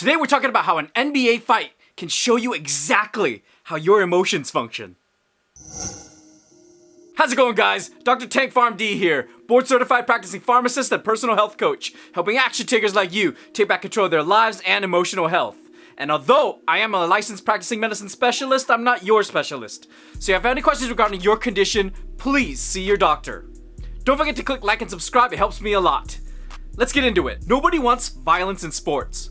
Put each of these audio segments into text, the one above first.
Today we're talking about how an NBA fight can show you exactly how your emotions function. How's it going, guys? Dr. Tank PharmD here, board certified practicing pharmacist and personal health coach, helping action takers like you take back control of their lives and emotional health. And although I am a licensed practicing medicine specialist, I'm not your specialist. So if you have any questions regarding your condition, please see your doctor. Don't forget to click like and subscribe, it helps me a lot. Let's get into it. Nobody wants violence in sports,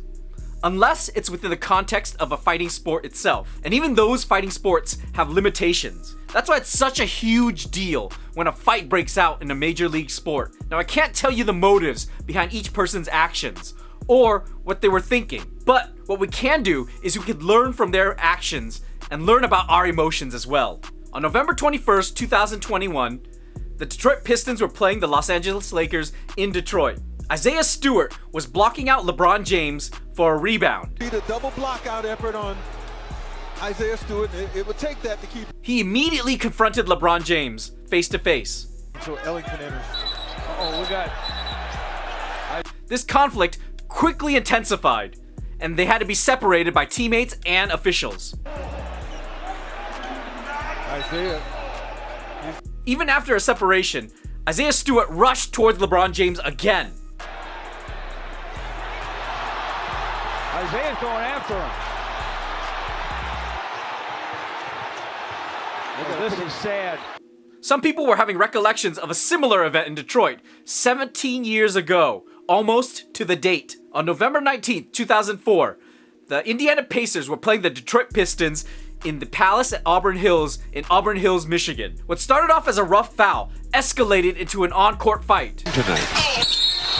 unless it's within the context of a fighting sport itself. And even those fighting sports have limitations. That's why it's such a huge deal when a fight breaks out in a major league sport. Now, I can't tell you the motives behind each person's actions or what they were thinking, but what we can do is we can learn from their actions and learn about our emotions as well. On November 21st, 2021, the Detroit Pistons were playing the Los Angeles Lakers in Detroit. Isaiah Stewart was blocking out LeBron James for a rebound. A double blockout effort on Isaiah Stewart. It would take that to keep. He immediately confronted LeBron James face to face. So Ellington enters. We got. This conflict quickly intensified, and they had to be separated by teammates and officials. Isaiah. Even after a separation, Isaiah Stewart rushed towards LeBron James again. Isaiah's going after him. This is sad. Some people were having recollections of a similar event in Detroit 17 years ago, almost to the date. On November 19th, 2004, the Indiana Pacers were playing the Detroit Pistons in the Palace at Auburn Hills in Auburn Hills, Michigan. What started off as a rough foul escalated into an on-court fight.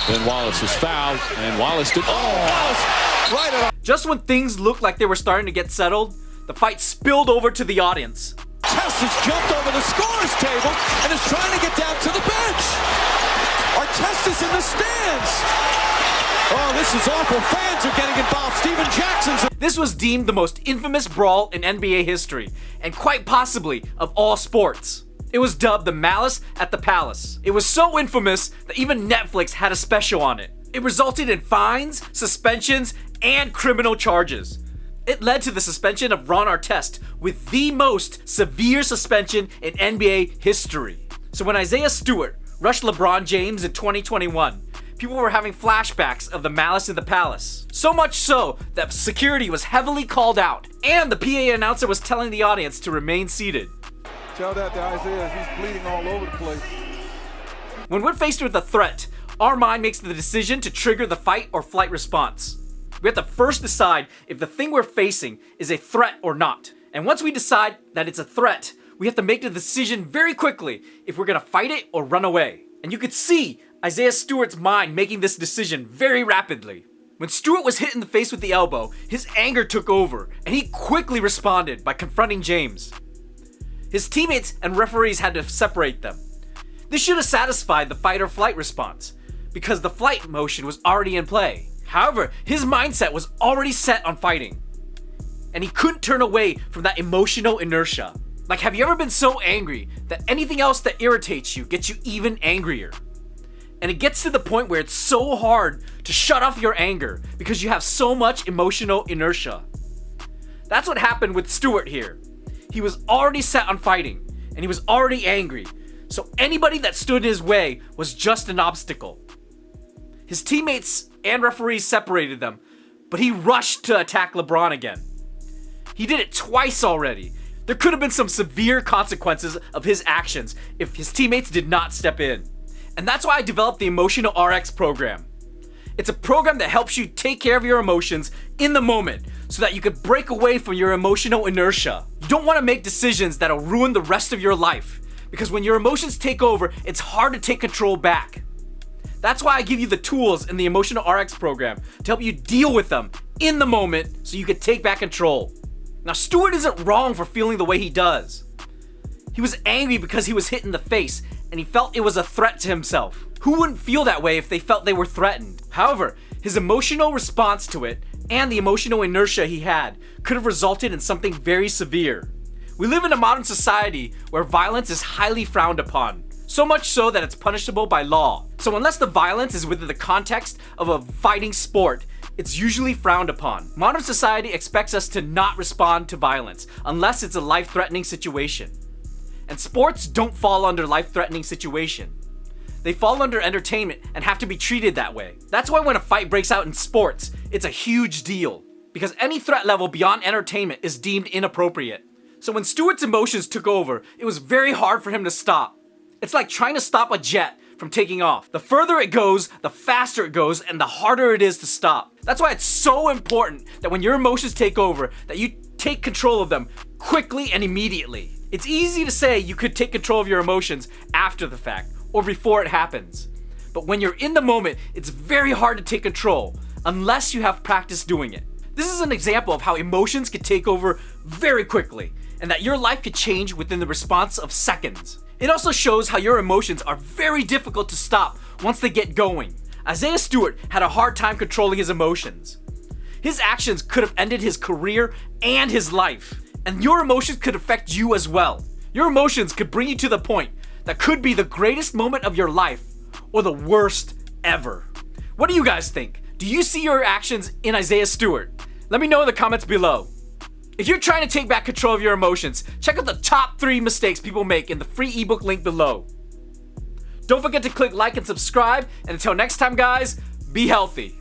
Then Wallace was fouled, and Wallace did. Wallace! Right on. Just when things looked like they were starting to get settled, the fight spilled over to the audience. Test has jumped over the scorer's table and is trying to get down to the bench. Artest in the stands. Oh, this is awful. Fans are getting involved. Steven Jackson's. This was deemed the most infamous brawl in NBA history, and quite possibly of all sports. It was dubbed the Malice at the Palace. It was so infamous that even Netflix had a special on it. It resulted in fines, suspensions, and criminal charges. It led to the suspension of Ron Artest with the most severe suspension in NBA history. So when Isaiah Stewart rushed LeBron James in 2021, people were having flashbacks of the Malice in the Palace. So much so that security was heavily called out, and the PA announcer was telling the audience to remain seated. Tell that to Isaiah. He's bleeding all over the place. When we're faced with a threat, our mind makes the decision to trigger the fight or flight response. We have to first decide if the thing we're facing is a threat or not. And once we decide that it's a threat, we have to make the decision very quickly if we're gonna fight it or run away. And you could see Isaiah Stewart's mind making this decision very rapidly. When Stewart was hit in the face with the elbow, his anger took over, and he quickly responded by confronting James. His teammates and referees had to separate them. This should have satisfied the fight or flight response, because the flight motion was already in play. However, his mindset was already set on fighting, and he couldn't turn away from that emotional inertia. Like, have you ever been so angry that anything else that irritates you gets you even angrier? And it gets to the point where it's so hard to shut off your anger because you have so much emotional inertia. That's what happened with Stewart here. He was already set on fighting, and he was already angry, so anybody that stood in his way was just an obstacle. His teammates and referees separated them, but he rushed to attack LeBron again. He did it twice already. There could have been some severe consequences of his actions if his teammates did not step in. And that's why I developed the Emotional RX program. It's a program that helps you take care of your emotions in the moment so that you can break away from your emotional inertia. You don't want to make decisions that'll ruin the rest of your life, because when your emotions take over, it's hard to take control back. That's why I give you the tools in the Emotional RX program to help you deal with them in the moment so you can take back control. Now, Stewart isn't wrong for feeling the way he does. He was angry because he was hit in the face and he felt it was a threat to himself. Who wouldn't feel that way if they felt they were threatened? However, his emotional response to it and the emotional inertia he had could have resulted in something very severe. We live in a modern society where violence is highly frowned upon, so much so that it's punishable by law. So unless the violence is within the context of a fighting sport, it's usually frowned upon. Modern society expects us to not respond to violence unless it's a life-threatening situation. And sports don't fall under life-threatening situation. They fall under entertainment and have to be treated that way. That's why when a fight breaks out in sports, it's a huge deal. Because any threat level beyond entertainment is deemed inappropriate. So when Stewart's emotions took over, it was very hard for him to stop. It's like trying to stop a jet from taking off. The further it goes, the faster it goes, and the harder it is to stop. That's why it's so important that when your emotions take over, that you take control of them quickly and immediately. It's easy to say you could take control of your emotions after the fact, or before it happens. But when you're in the moment, it's very hard to take control, unless you have practice doing it. This is an example of how emotions can take over very quickly, and that your life could change within the response of seconds. It also shows how your emotions are very difficult to stop once they get going. Isaiah Stewart had a hard time controlling his emotions. His actions could have ended his career and his life, and your emotions could affect you as well. Your emotions could bring you to the point that could be the greatest moment of your life or the worst ever. What do you guys think? Do you see your actions in Isaiah Stewart? Let me know in the comments below. If you're trying to take back control of your emotions, check out the top 3 mistakes people make in the free ebook link below. Don't forget to click like and subscribe, and until next time guys, be healthy.